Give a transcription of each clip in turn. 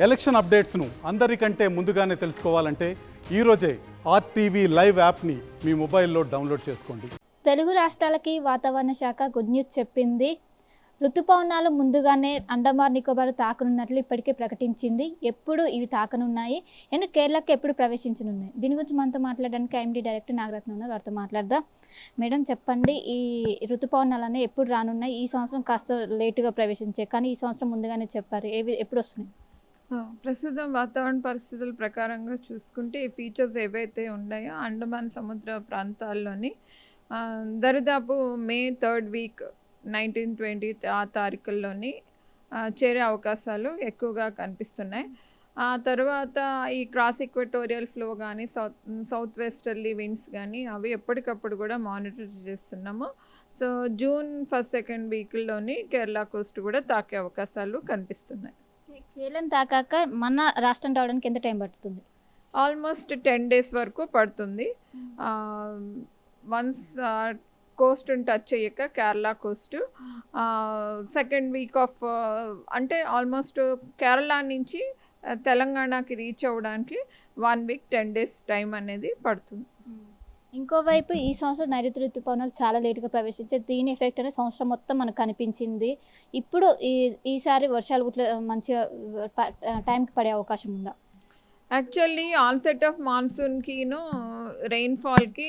Election అప్డేట్స్ను అందరికంటే ముందుగానే తెలుసుకోవాలంటే ఈరోజే ఆర్టీవీ లైవ్ యాప్ని మీ మొబైల్లో డౌన్లోడ్ చేసుకోండి. తెలుగు రాష్ట్రాలకి వాతావరణ శాఖ గుడ్ న్యూస్ చెప్పింది. ఋతుపవనాలు ముందుగానే అండమాన్ నికోబార్ తాకనున్నట్లు ఇప్పటికే ప్రకటించింది. ఎప్పుడు ఇవి తాకనున్నాయి అండ్ కేరళకి ఎప్పుడు ప్రవేశించనున్నాయి, దీని గురించి మనతో మాట్లాడడానికి ఐఎండీ డైరెక్టర్ నాగరత్న ఉన్నారు, వారితో మాట్లాడదాం. మేడం చెప్పండి, ఈ ఋతుపవనాలు అనేవి ఎప్పుడు రానున్నాయి? ఈ సంవత్సరం కాస్త లేటుగా ప్రవేశించాయి, కానీ ఈ సంవత్సరం ముందుగానే చెప్పారు. ఎప్పుడు వస్తున్నాయి? ప్రస్తుతం వాతావరణ పరిస్థితుల ప్రకారంగా చూసుకుంటే ఈ ఫీచర్స్ ఏవైతే ఉన్నాయో అండమాన్ సముద్ర ప్రాంతాల్లోని దరిదాపు మే 3rd వీక్ 19-20 ఆ తారీఖుల్లోని చేరే అవకాశాలు ఎక్కువగా కనిపిస్తున్నాయి. ఆ తర్వాత ఈ క్రాస్ ఈక్వటోరియల్ ఫ్లో కానీ సౌత్ వెస్టర్లీ విండ్స్ కానీ అవి ఎప్పటికప్పుడు కూడా మానిటర్ చేస్తున్నాము. సో జూన్ 1st-2nd వీక్లోని కేరళ కోస్ట్ కూడా తాకే అవకాశాలు కనిపిస్తున్నాయి. కేరళం తాకాక మన రాష్ట్రం రావడానికి ఎంత టైం పడుతుంది? ఆల్మోస్ట్ 10 days వరకు పడుతుంది. వన్స్ కోస్ట్ని టచ్ అయ్యాక Kerala Coast 2nd week off అంటే ఆల్మోస్ట్ కేరళ నుంచి తెలంగాణకి రీచ్ అవ్వడానికి 1 week 10 days టైం అనేది పడుతుంది. ఇంకోవైపు ఈ సంవత్సరం నైరుతి ఋతుపవనాలు చాలా లేటుగా ప్రవేశించాయి. దీని ఎఫెక్ట్ అనేది సంవత్సరం మొత్తం మనకు కనిపించింది. ఇప్పుడు ఈసారి వర్షాలు మంచిగా టైంకి పడే అవకాశం ఉందా? యాక్చువల్లీ ఆన్సెట్ ఆఫ్ మాన్సూన్కిను రెయిన్ఫాల్కి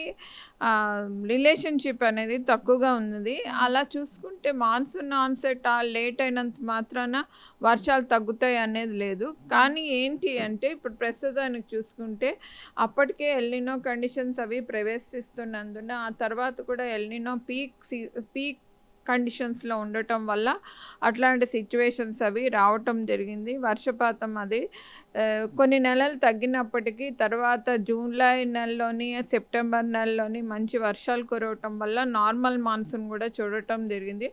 రిలేషన్షిప్ అనేది తక్కువగా ఉన్నది. అలా చూసుకుంటే మాన్సూన్ ఆన్సెట్ లేట్ అయినంత మాత్రాన వర్షాలు తగ్గుతాయి అనేది లేదు. కానీ ఏంటి అంటే ఇప్పుడు ప్రస్తుతానికి చూసుకుంటే అప్పటికే ఎల్నినో కండిషన్స్ అవి ప్రవేశిస్తున్నందున ఆ తర్వాత కూడా ఎల్నినో పీక్ కండిషన్స్లో ఉండటం వల్ల అట్లాంటి సిచ్యువేషన్స్ అవి రావటం జరిగింది. వర్షపాతం అది కొన్ని నెలలు తగ్గినప్పటికీ తర్వాత జూలై నెలలోని సెప్టెంబర్ నెలలోని మంచి వర్షాలు కురవటం వల్ల నార్మల్ మాన్సూన్ కూడా చూడటం జరిగింది.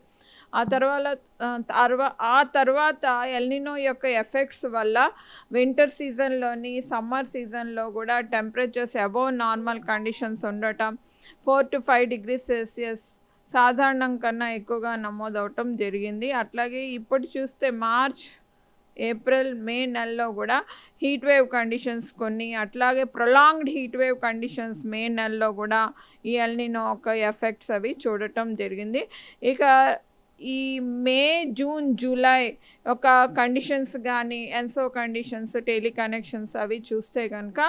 ఆ తర్వాత ఎల్నినో యొక్క ఎఫెక్ట్స్ వల్ల వింటర్ సీజన్లోని సమ్మర్ సీజన్లో కూడా టెంపరేచర్స్ అబోవ్ నార్మల్ కండిషన్స్ ఉండటం 4 to 5 degrees సెల్సియస్ సాధారణం కన్నా ఎక్కువగా నమోదవటం జరిగింది. అట్లాగే ఇప్పుడు చూస్తే మార్చ్, ఏప్రిల్, మే నెలలో కూడా హీట్ వేవ్ కండిషన్స్ కొన్ని, అట్లాగే ప్రొలాంగ్డ్ హీట్ వేవ్ కండిషన్స్ మే నెలలో కూడా ఈ ఎల్నినో ఒక ఎఫెక్ట్స్ అవి చూడటం జరిగింది. ఇక ఈ మే, జూన్, జూలై ఒక కండిషన్స్ కానీ ఎన్సో కండిషన్స్ టెలికనెక్షన్స్ అవి చూస్తే కనుక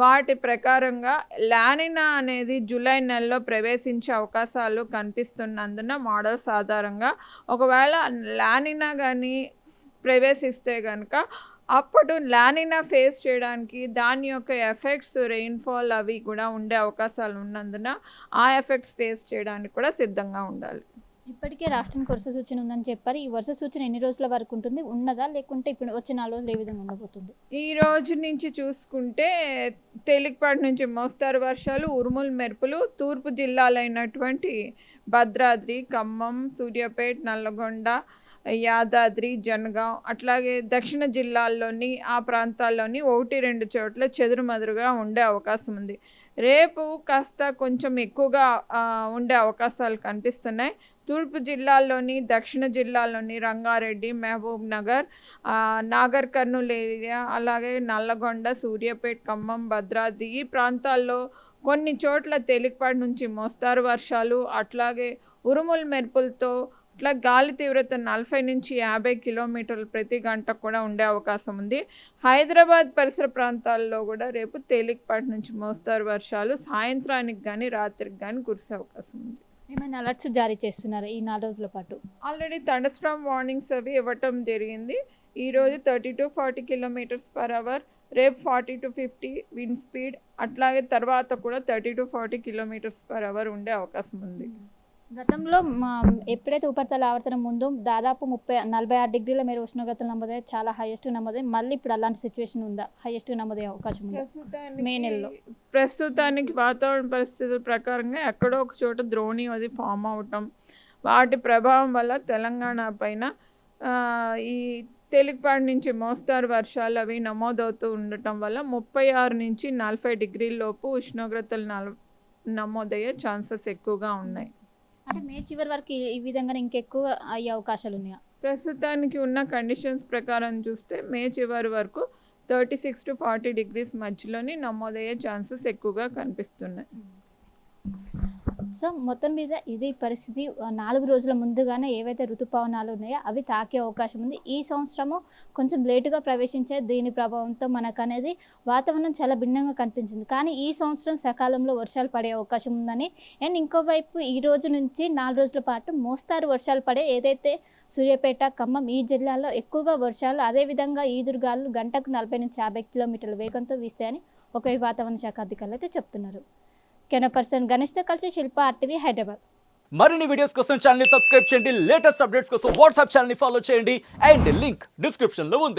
వాటి ప్రకారంగా లానినా అనేది జూలై నెలలో ప్రవేశించే అవకాశాలు కనిపిస్తున్నందున మోడల్స్ ఆధారంగా ఒకవేళ లానినా కానీ ప్రవేశిస్తే కనుక అప్పుడు లానినా ఫేస్ చేయడానికి దాని యొక్క ఎఫెక్ట్స్ రెయిన్ఫాల్ అవి కూడా ఉండే అవకాశాలు ఉన్నందున ఆ ఎఫెక్ట్స్ ఫేస్ చేయడానికి కూడా సిద్ధంగా ఉండాలి. ఇప్పటికే రాష్ట్రానికి వర్ష సూచన ఉందని చెప్పారు. ఈ వర్ష సూచన ఎన్ని రోజుల వరకు ఉంటుంది, ఉన్నదా లేకుంటే ఇప్పుడు వచ్చే 4 రోజులు ఏ విధంగా ఉండబోతుంది? ఈ రోజు నుంచి చూసుకుంటే తేలికపాటి నుంచి మోస్తారు వర్షాలు, ఉరుములు మెరుపులు తూర్పు జిల్లాలైనటువంటి భద్రాద్రి, ఖమ్మం, సూర్యాపేట, నల్లగొండ, యాదాద్రి, జనగాం అట్లాగే దక్షిణ జిల్లాల్లోని ఆ ప్రాంతాల్లోని 1-2 చోట్ల చెదురుమదురుగా ఉండే అవకాశం ఉంది. రేపు కాస్త కొంచెం ఎక్కువగా ఉండే అవకాశాలు కనిపిస్తున్నాయి. తూర్పు జిల్లాల్లోని దక్షిణ జిల్లాల్లోని రంగారెడ్డి, మహబూబ్ నగర్, నాగర్ కర్నూలు ఏరియా, అలాగే నల్లగొండ, సూర్యాపేట, ఖమ్మం, భద్రాద్రి ఈ ప్రాంతాల్లో కొన్ని చోట్ల తేలికపాటి నుంచి మోస్తారు వర్షాలు, అట్లాగే ఉరుములు మెరుపులతో ఇట్లా గాలి తీవ్రత 40 నుంచి 50 కిలోమీటర్లు ప్రతి గంట కూడా ఉండే అవకాశం ఉంది. హైదరాబాద్ పరిసర ప్రాంతాల్లో కూడా రేపు తేలికపాటి నుంచి మోస్తారు వర్షాలు సాయంత్రానికి కానీ రాత్రికి కానీ కురిసే అవకాశం ఉంది. ఏమైనా అలర్ట్స్ జారీ చేస్తున్నారు ఈ 4 రోజుల పాటు? ఆల్రెడీ థండర్స్టార్మ్ వార్నింగ్స్ అవి ఇవ్వటం జరిగింది. ఈరోజు 30 to 40 km/h, రేపు 40 to 50 విండ్ స్పీడ్, అట్లాగే తర్వాత కూడా 30 to 40 km/h ఉండే అవకాశం ఉంది. గతంలో ఎప్పుడైతే ఉపరితల ఆవర్తనం ముందు దాదాపు 46 డిగ్రీల మేర ఉష్ణోగ్రతలు నమోదయ్యాయి, చాలా హైయెస్ట్ నమోదయ్యాయి. మళ్ళీ ఇప్పుడు అలాంటి సిచ్యువేషన్ ఉందా? హైయెస్ట్ నమోదయ్యే అవకాశం ఉందా మే నెలలో? ప్రస్తుతానికి వాతావరణ పరిస్థితుల ప్రకారంగా ఎక్కడో ఒక చోట ద్రోణి అది ఫామ్ అవటం, వాటి ప్రభావం వల్ల తెలంగాణ పైన ఈ తేలికపాటి నుంచి మోస్తారు వర్షాలు అవి నమోదవుతూ ఉండటం వల్ల 36 నుంచి 40 డిగ్రీల లోపు ఉష్ణోగ్రతలు నమోదయ్యే ఛాన్సెస్ ఎక్కువగా ఉన్నాయి. అంటే మే చివరి వరకు ఈ విధంగా ఇంకెక్కువ అయ్యే అవకాశాలు ఉన్నాయా? ప్రస్తుతానికి ఉన్న కండిషన్స్ ప్రకారం చూస్తే మే చివరి వరకు 36 to 40 డిగ్రీస్ మధ్యలోని నమోదయ్యే ఛాన్సెస్ ఎక్కువగా కనిపిస్తున్నాయి. సో మొత్తం మీద ఇది పరిస్థితి. 4 రోజుల ముందుగానే ఏవైతే ఋతుపవనాలు ఉన్నాయో అవి తాకే అవకాశం ఉంది. ఈ సంవత్సరము కొంచెం లేటుగా ప్రవేశించే దీని ప్రభావంతో మనకు అనేది వాతావరణం చాలా భిన్నంగా కనిపించింది. కానీ ఈ సంవత్సరం సకాలంలో వర్షాలు పడే అవకాశం ఉందని, అండ్ ఇంకోవైపు ఈ రోజు నుంచి 4 రోజుల పాటు మోస్తారు వర్షాలు పడే, ఏదైతే సూర్యాపేట, ఖమ్మం ఈ జిల్లాల్లో ఎక్కువగా వర్షాలు, అదేవిధంగా ఈదురుగాలు గంటకు 40 నుంచి 50 కిలోమీటర్ల వేగంతో వీస్తాయని ఒక వాతావరణ శాఖ అధికారులు అయితే చెప్తున్నారు. కెమెరా పర్సన్ గణేష్తో కలిసి శిల్ప, RTV హైదరాబాద్. మరిన్ని వీడియోస్ కోసం ఛానల్ ని సబ్స్క్రైబ్ చేయండి. లేటెస్ట్ అప్డేట్స్ కోసం వాట్సాప్ ఛానల్ ని ఫాలో చేయండి. అండ్ లింక్ డిస్క్రిప్షన్ లో ఉంది.